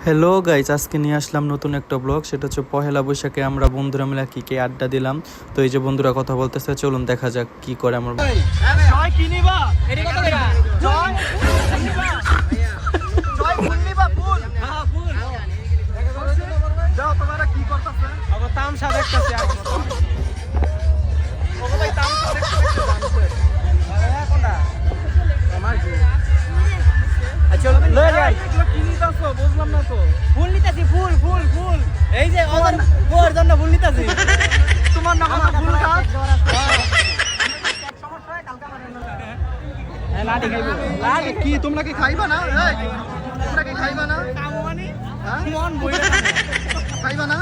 Hello guys, আজকে নিয়ে আসলাম নতুন একটা ব্লগ। সেটা হচ্ছে পহেলা বৈশাখে আমরা বন্ধুরা মিলে কি আড্ডা দিলাম। তো এই যে বন্ধুরা কথা বলতেছে, চলুন দেখা যাক কি করে আমার। বুঝলাম না তো। ফুল নিতেছি, ফুল ফুল ফুল। এই যে ওর জন্য ফুল নিতেছি। তোমার না কোনো ফুল গাছ। লাঠি খাইবো। লাঠি কি তোমরা কি খাইবা না? এই তোমরা কি খাইবা না? কামো মানে? হ্যাঁ মন বইরা খাইবা না?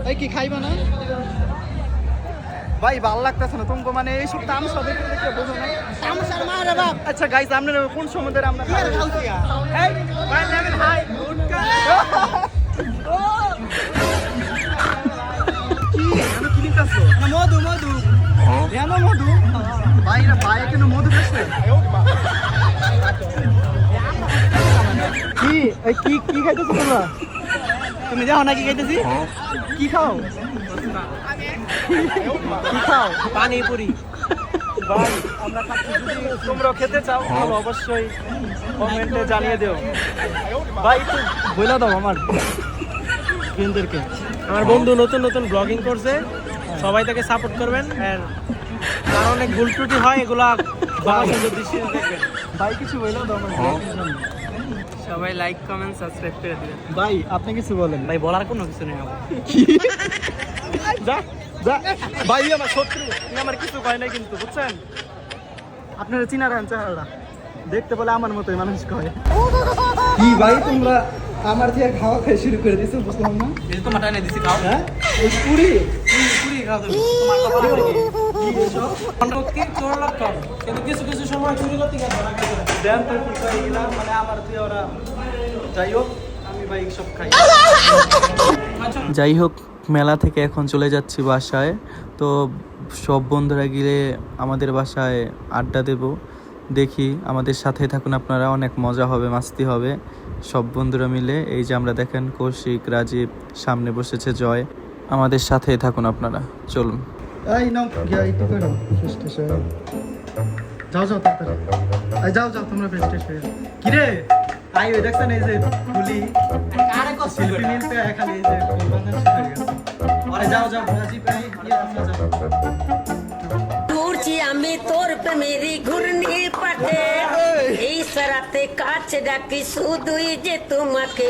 এই কি খাইবা না? ভাই ভালো লাগতেছে না তোমাকে, মানে এই সব তামসা দেখে দেখে বোঝো না। তামসার মারে বাপ। আচ্ছা গাইস, আপনারা কোন সময় ধরে আমরা খাউছি? এই ভাই লেভেল হাই গুডকা। ও কি এনো কি নিতাছো? না মধু মধু। এনো মধু? ভাই না ভাই কেন মধু খাচ্ছে? কি এই কি কি খাইতেছো তোমরা? তুমি যাও না কি খাইতেছি? কি খাও? কি খাও? পানিপুরি। ভাই আমরা খাচ্ছি, যদি তোমরা খেতে চাও তাহলে অবশ্যই কমেন্টে জানিয়ে দিও। ভাই একটু বলে দাও আমার ফ্রেন্ডদেরকে। আমার বন্ধু নতুন নতুন ব্লগিং করছে, সবাই তাকে সাপোর্ট করবেন। আর কারণ অনেক ভুল ত্রুটি হয়, এগুলা বাবা সুন্দর দৃষ্টিতে দেখবেন। ভাই কিছু বলে দাও আমার। সবাই লাইক কমেন্ট সাবস্ক্রাইব করে দিবেন। ভাই আপনি কিছু বলেন। ভাই বলার কোনো কিছু নেই আমার। যা যা ভাই আমার শত্রু, তুমি আমার কিছু কয় নাই কিন্তু, বুঝছেন? আপনারা চিনা রান চেহারাটা দেখতে বলে আমার মতোই মানুষ কয়। কি ভাই তোমরা আমার থেকে খাওয়া খাই শুরু করে দিছো, বুঝলাম না। এই তো মাটাই দিছি, খাও। হ্যাঁ এই পুরি পুরি খাও তুমি। তোমার কথা বলে কি এসব সম্পত্তি চোর লক্ষণ, কিন্তু কিছু কিছু সময় চুরি করতে গেছে না। দেন তো কি কই গেলাম, মানে আমার দিয়ে ওরা। যাই হোক আমি ভাই সব খাই। যাই হোক, মেলা থেকে এখন চলে যাচ্ছি বাসায়। তো সব বন্ধুরা গিয়ে আমাদের বাসায় আড্ডা দেব। দেখি, আমাদের সাথে থাকুন আপনারা, অনেক মজা হবে, মাস্তি হবে সব বন্ধুরা মিলে। এই যে আমরা দেখেন কৌশিক, রাজীব, সামনে বসেছে জয়। আমাদের সাথেই থাকুন আপনারা, চলুন। এই নাও গিয়া একটু করো ফ্রেশ ট্রেশ হয়ে। যাও যাও তাড়াতাড়ি। এই যাও যাও তোমরা ফ্রেশ ট্রেশ হয়ে। কি রে আই ওই দেখছেন এই যে ফুলি আরে কষ্ট শিল্পী নীলতে খালি এই যে ফুল বানানো শুরু হয়ে গেছে। আরে যাও যাও রাজীব ভাই গিয়া তোমরা যাও। ঘুরছি আমি তোর প্রেমেরই ঘূর্ণি পাটে, এই সারাতে কাছে ডাকি শুধুই যে তোমাকে।